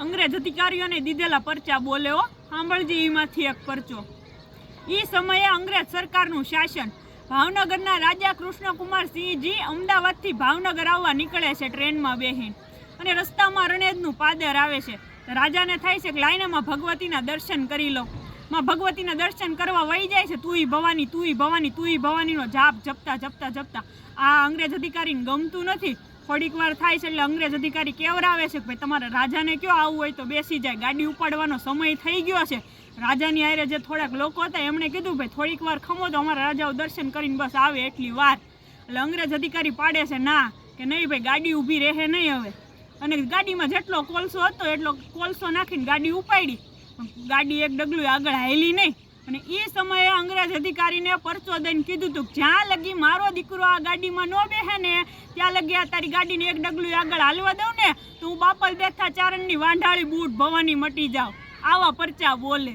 અંગ્રેજ અધિકારીઓને દીધેલા પરચા બોલે હો, સાંભળજી એમાંથી એક પરચો। એ સમયે અંગ્રેજ સરકારનું શાસન। ભાવનગરના રાજા કૃષ્ણકુમાર સિંહજી અમદાવાદથી ભાવનગર આવવા નીકળે છે ટ્રેનમાં બેહીને, અને રસ્તામાં રણેજનું પાદર આવે છે। રાજાને થાય છે કે લાઈનમાં ભગવતીના દર્શન કરી લો। માં ભગવતીના દર્શન કરવા વહી જાય છે, તુંય ભવાની તુંય ભવાની તુંય ભવાનીનો જાપ જપતા જપતા જપતા। આ અંગ્રેજ અધિકારીને ગમતું નથી। થોડીક વાર થાય છે એટલે અંગ્રેજ અધિકારી કેવરાવે છે કે ભાઈ તમારા રાજાને કયો આવવું હોય તો બેસી જાય, ગાડી ઉપાડવાનો સમય થઈ ગયો છે। રાજાની આરે જે થોડાક લોકો હતા એમણે કીધું ભાઈ થોડીક વાર ખમો તો અમારા રાજાઓ દર્શન કરીને બસ આવે એટલી વાર। એટલે અંગ્રેજ અધિકારી પાડે છે ના, કે નહીં ભાઈ ગાડી ઊભી રહે નહીં હવે। અને ગાડીમાં જેટલો કોલસો હતો એટલો કોલસો નાખીને ગાડી ઉપાડી, ગાડી એક ડગલું આગળ હાલી નહીં। અને એ સમયે અંગ્રેજ અધિકારીને પરચો દઈને કીધું હતું જ્યાં લગી મારો દીકરો આ ગાડીમાં ન બેહે ને ત્યાં લગી આ તારી ગાડીને એક ડગલું આગળ હાલવા દઉં ને તો હું બાપલ દેથા ચારણની વાંઢાળી બૂટ ભવાની મટી જાઉં। આવા પરચા બોલે।